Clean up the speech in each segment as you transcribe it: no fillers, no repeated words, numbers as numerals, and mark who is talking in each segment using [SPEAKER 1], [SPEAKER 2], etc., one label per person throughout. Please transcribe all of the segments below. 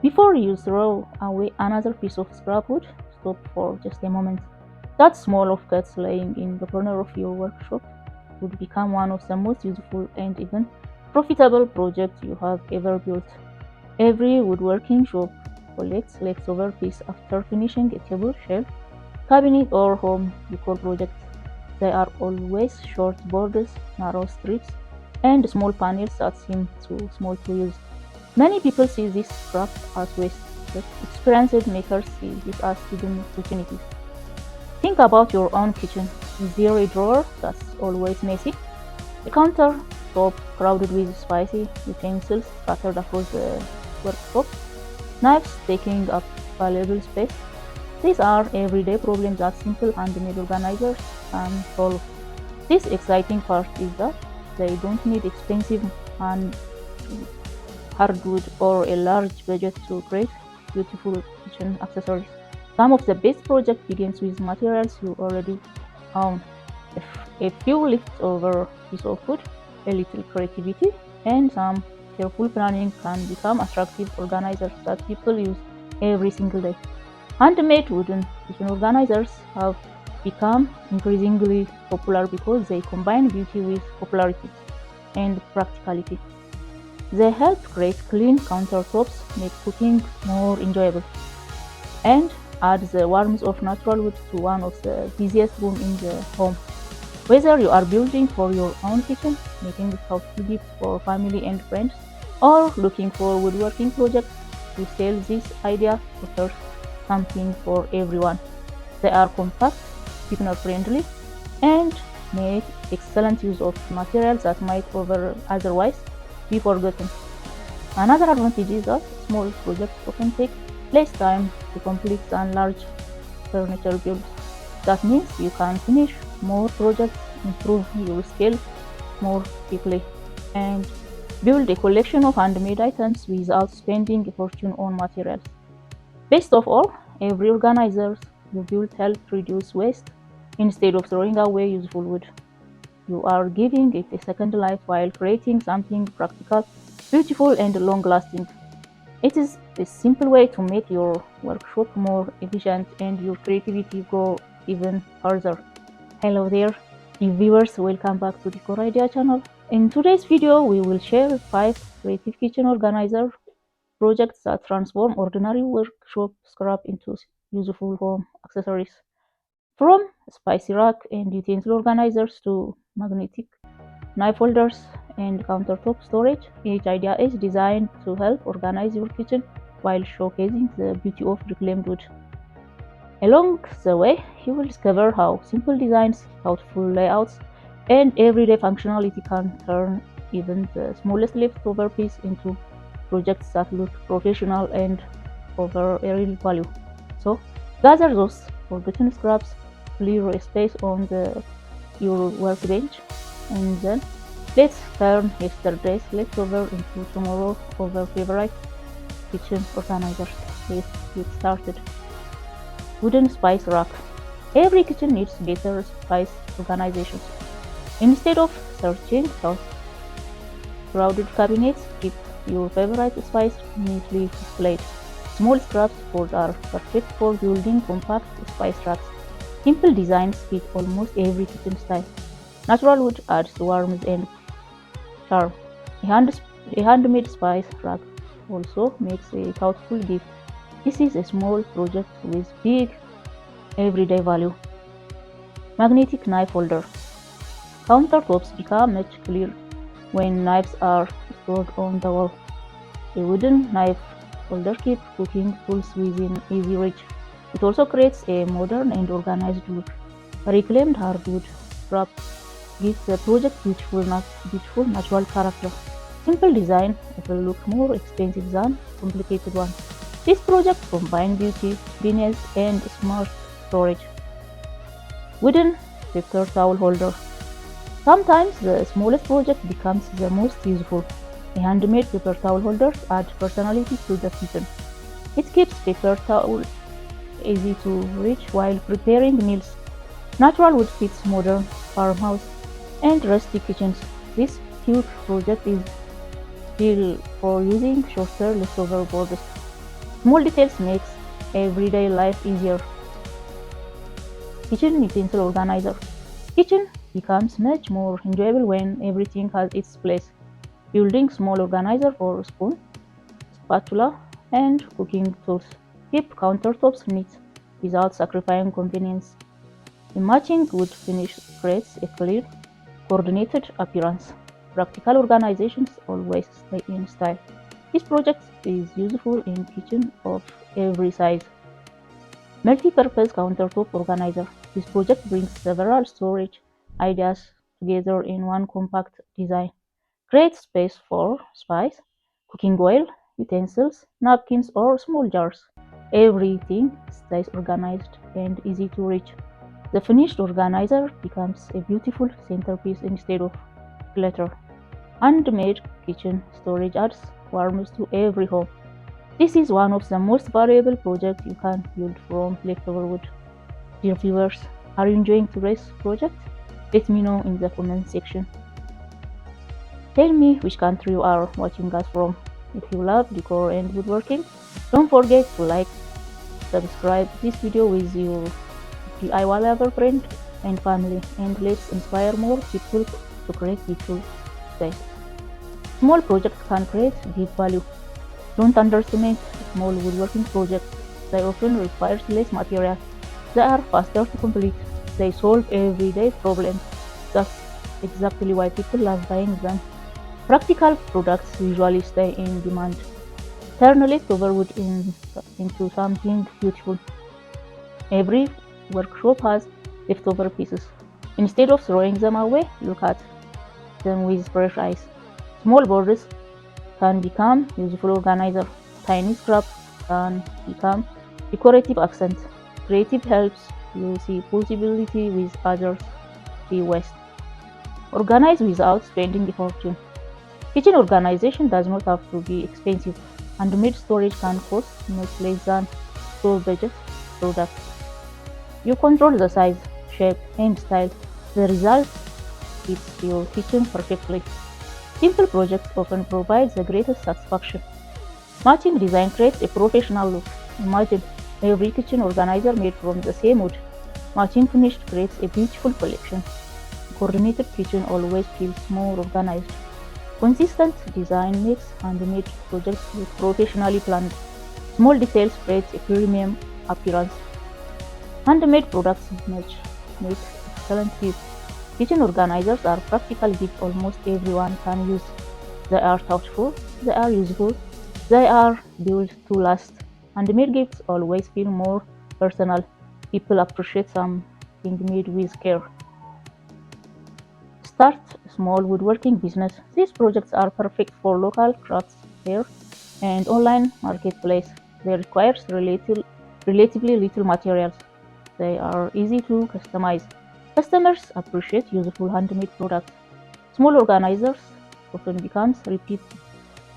[SPEAKER 1] Before you throw away another piece of scrap wood, stop for just a moment. That small offcut laying in the corner of your workshop would become one of the most useful and even profitable projects you have ever built. Every woodworking shop collects leftover pieces after finishing a table, shelf, cabinet, or home decor project. They are always short borders, narrow strips, and small panels that seem too small to use. Many people see this scrap as waste, but experienced makers see this as hidden opportunities. Think about your own kitchen. Is there a drawer that's always messy? A countertop crowded with spicy utensils scattered across the worktop? Knives taking up valuable space? These are everyday problems that simple handmade organizers can solve. This exciting part is that they don't need expensive hand hardwood or a large budget to create beautiful kitchen accessories. Some of the best projects begins with materials you already own. A few leftover piece of wood, a little creativity, and some careful planning can become attractive organizers that people use every single day. Handmade wooden kitchen organizers have become increasingly popular because they combine beauty with popularity and practicality. They help create clean countertops, make cooking more enjoyable, and add the warmth of natural wood to one of the busiest rooms in the home. Whether you are building for your own kitchen, making thoughtful gifts for family and friends, or looking for woodworking projects to sell, this idea offers something for everyone. They are compact, beginner friendly, and make excellent use of materials that might otherwise be forgotten. Another advantage is that small projects often take less time to complete than large furniture builds. That means you can finish more projects, improve your skills more quickly, and build a collection of handmade items without spending a fortune on materials. Best of all, every organizer you build helps reduce waste. Instead of throwing away useful wood, you are giving it a second life while creating something practical, beautiful, and long lasting. It is a simple way to make your workshop more efficient and your creativity go even further. Hello there, dear viewers, welcome back to Decor Idea channel. In today's video, we will share 5 creative kitchen organizer projects that transform ordinary workshop scrap into useful home accessories. From spicy rack and utensil organizers to magnetic knife holders and countertop storage, each idea is designed to help organize your kitchen while showcasing the beauty of reclaimed wood. Along the way, you will discover how simple designs, thoughtful layouts, and everyday functionality can turn even the smallest leftover piece into projects that look professional and offer a real value. So, gather those forgotten scraps, clear a space on your workbench, and then let's turn yesterday's leftover into tomorrow's over favorite kitchen organizers. Let's get started. Wooden spice rack. Every kitchen needs better spice organization. Instead of searching through crowded cabinets, keep your favorite spice neatly displayed. Small scraps boards are perfect for building compact spice racks. Simple designs fit almost every kitchen style. Natural wood adds warmth and charm. A handmade spice rack also makes a thoughtful gift. This is a small project with big everyday value. Magnetic knife holder. Countertops become much clearer when knives are stored on the wall. A wooden knife holder keeps cooking tools within easy reach. It also creates a modern and organized look. A reclaimed hardwood scrap gives the project beautiful natural character. Simple design often look more expensive than complicated ones. This project combines beauty, finesse, and smart storage. Wooden paper towel holder. Sometimes the smallest project becomes the most useful. A handmade paper towel holder adds personality to the kitchen. It keeps paper towel easy to reach while preparing meals. Natural wood fits modern farmhouse and rustic kitchens. This cute project is ideal for using shorter leftover borders. Small details makes everyday life easier. Kitchen utensil organizer. Kitchen becomes much more enjoyable when everything has its place. Building small organizer for spoon, spatula, and cooking tools keep countertops neat without sacrificing convenience. A matching wood finish creates a clear, coordinated appearance. Practical organizations always stay in style. This project is useful in kitchen of every size. Multi-purpose countertop organizer. This project brings several storage ideas together in one compact design. Create space for spice, cooking oil, utensils, napkins, or small jars. Everything stays organized and easy to reach. The finished organizer becomes a beautiful centerpiece instead of clutter. Handmade kitchen storage adds warmth to every home. This is one of the most valuable projects you can build from leftover wood. Dear viewers, are you enjoying today's project? Let me know in the comment section. Tell me which country you are watching us from. If you love decor and woodworking, don't forget to like, subscribe this video with your DIY lover friend and family, and let's inspire more people to create beautiful space. Small projects can create deep value. Don't underestimate small woodworking projects. They often require less material. They are faster to complete. They solve everyday problems. That's exactly why people love buying them. Practical products usually stay in demand. Turn leftover wood into something beautiful. Every workshop has leftover pieces. Instead of throwing them away, look at them with fresh eyes. Small borders can become useful organizer. Tiny scraps can become decorative accent. Creative helps you see possibility with others see waste. Organize without spending a fortune. Kitchen organization does not have to be expensive. Handmade storage can cost much less than store budget products. You control the size, shape, and style. The result fits your kitchen perfectly. Simple projects often provide the greatest satisfaction. Matching design creates a professional look. Imagine every kitchen organizer made from the same wood. Matching finish creates a beautiful collection. Coordinated kitchen always feels more organized. Consistent design makes handmade projects look professionally planned. Small details create a premium appearance. Handmade products make excellent gifts. Kitchen organizers are practical gifts almost everyone can use. They are thoughtful, they are useful, they are built to last. Handmade gifts always feel more personal. People appreciate something made with care. Start a small woodworking business. These projects are perfect for local crafts fair and online marketplace. They require relatively little materials. They are easy to customize. Customers appreciate useful handmade products. Small organizers often become repeat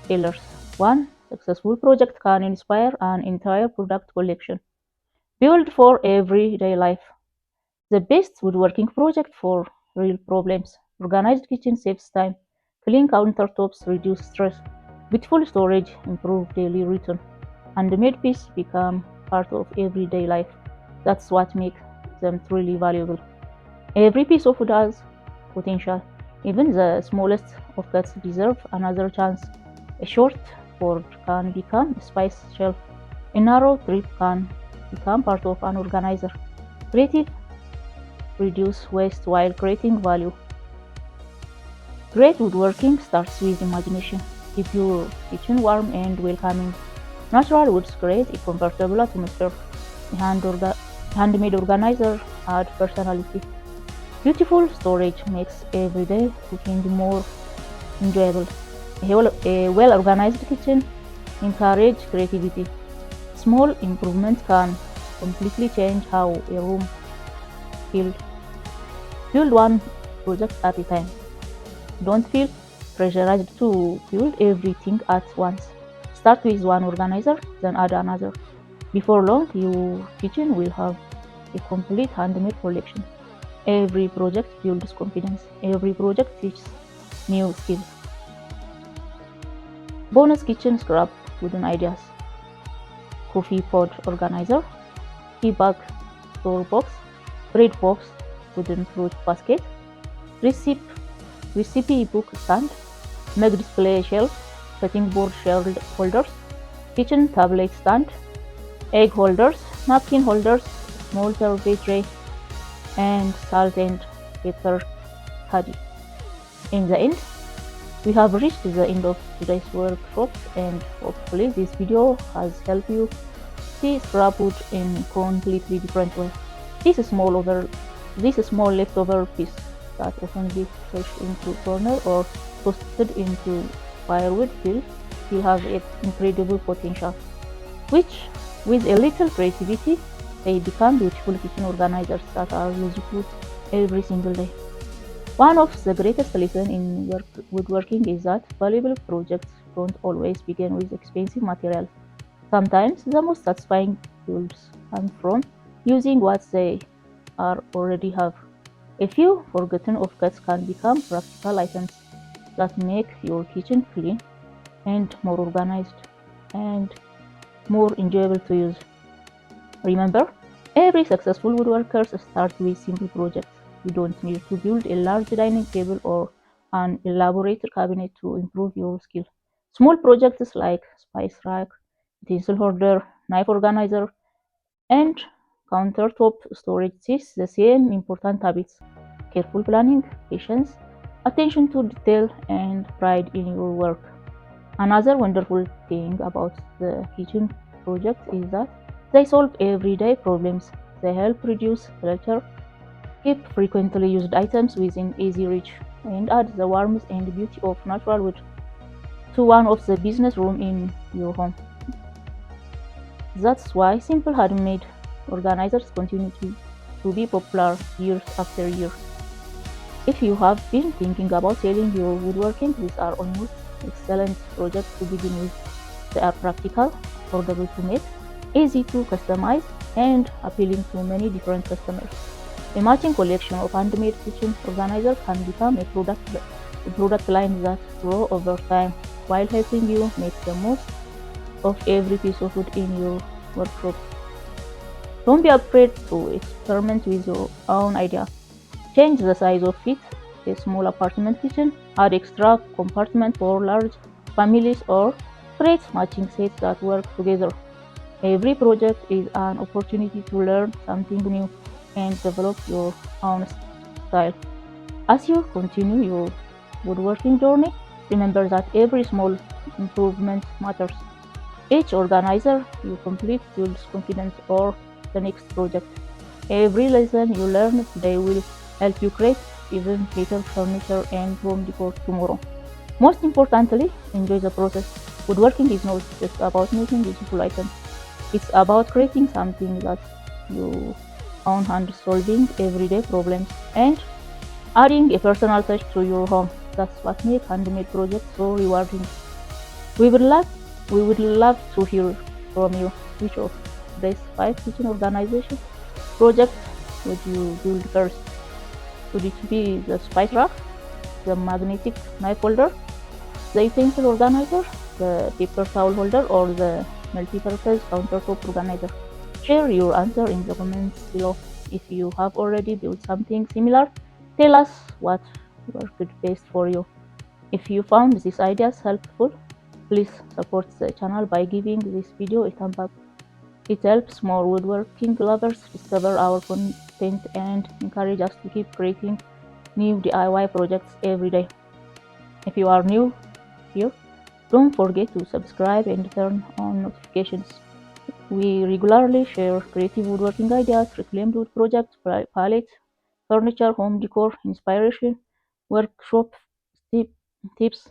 [SPEAKER 1] sellers. One successful project can inspire an entire product collection. Built for everyday life. The best woodworking project for real problems. Organized kitchen saves time. Clean countertops reduce stress. Beautiful storage improve daily routine. Handmade pieces become part of everyday life. That's what makes them truly valuable. Every piece of wood has potential. Even the smallest of cuts deserve another chance. A short board can become a spice shelf. A narrow strip can become part of an organizer. Creative reduce waste while creating value. Great woodworking starts with imagination. Keep your kitchen warm and welcoming. Natural woods create a comfortable atmosphere. A handmade organizer adds personality. Beautiful storage makes everyday cooking more enjoyable. A well-organized kitchen encourages creativity. Small improvements can completely change how a room feels. Build one project at a time. Don't feel pressurized to build everything at once. Start with one organizer, then add another. Before long, your kitchen will have a complete handmade collection. Every project builds confidence. Every project teaches new skills. Bonus kitchen scrap wooden ideas. coffee pod organizer, tea bag store box, bread box, wooden fruit basket, recipe, recipe book stand, mug display shelf, cutting board shelf holders, kitchen tablet stand, egg holders, napkin holders, small survey tray, and salt and pepper caddy. In the end, we have reached the end of today's workshop, and hopefully this video has helped you see scrapwood in completely different way. This small leftover piece that often gets pushed into corner or toasted into firewood still have its incredible potential, which with a little creativity they become beautiful kitchen organizers that are useful every single day. One of the greatest lessons in woodworking is that valuable projects don't always begin with expensive materials. Sometimes the most satisfying tools come from using what they are already have. A few forgotten offcuts can become practical items that make your kitchen clean and more organized and more enjoyable to use. Remember, every successful woodworker starts with simple projects. You don't need to build a large dining table or an elaborate cabinet to improve your skill. Small projects like spice rack, utensil holder, knife organizer, and countertop storage teach the same important habits: careful planning, patience, attention to detail, and pride in your work. Another wonderful thing about the kitchen projects is that they solve everyday problems. They help reduce clutter, keep frequently used items within easy reach, and add the warmth and beauty of natural wood to one of the business room in your home. That's why simple handmade organizers continue to be popular years after year. If you have been thinking about selling your woodworking, these are almost excellent projects to begin with. They are practical, affordable to make, easy to customize, and appealing to many different customers. A matching collection of handmade kitchen organizers can become a product line that grows over time while helping you make the most of every piece of wood in your workshop. Don't be afraid to experiment with your own idea. Change the size of it, a small apartment kitchen, add extra compartment for large families, or create matching sets that work together. Every project is an opportunity to learn something new and develop your own style. As you continue your woodworking journey, remember that every small improvement matters. Each organizer you complete builds confidence for the next project. Every lesson you learn today will help you create even better furniture and home decor tomorrow. Most importantly, enjoy the process. Woodworking is not just about making beautiful items. It's about creating something that you own hand, solving everyday problems, and adding a personal touch to your home. That's what makes handmade projects so rewarding. We would love we would love to hear from you. Which of these 5 kitchen organization projects would you build first? Would it be the spice rack, the magnetic knife holder, the utensil organizer, the paper towel holder, or the multi-purpose countertop organizer? Share your answer in the comments below. If you have already built something similar, tell us what worked best for you. If you found these ideas helpful, please support the channel by giving this video a thumb up. It helps more woodworking lovers discover our content and encourage us to keep creating new DIY projects every day. If you are new here, don't forget to subscribe and turn on notifications. We regularly share creative woodworking ideas, reclaimed wood projects, palettes, furniture, home decor, inspiration, workshop tips,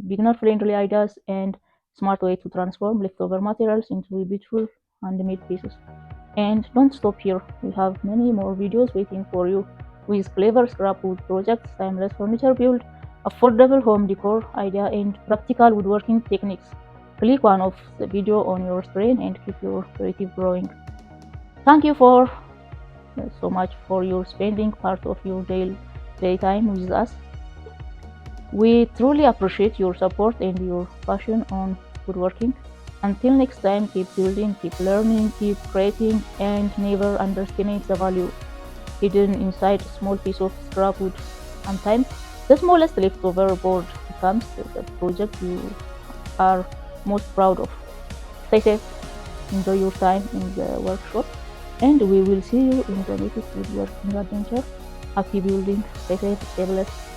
[SPEAKER 1] beginner-friendly ideas, and smart way to transform leftover materials into beautiful handmade pieces. And don't stop here. We have many more videos waiting for you with clever scrapwood projects, timeless furniture build, affordable home decor idea, and practical woodworking techniques. Click one of the video on your screen and keep your creative growing. Thank you for so much for your spending part of your daytime with us. We truly appreciate your support and your passion on woodworking. Until next time, keep building, keep learning, keep creating, and never underestimate the value hidden inside a small piece of scrap wood. Sometimes the smallest leftover board becomes the project you are most proud of. Stay safe, enjoy your time in the workshop, and we will see you in the next woodworking adventure. Happy building, stay safe, stay blessed.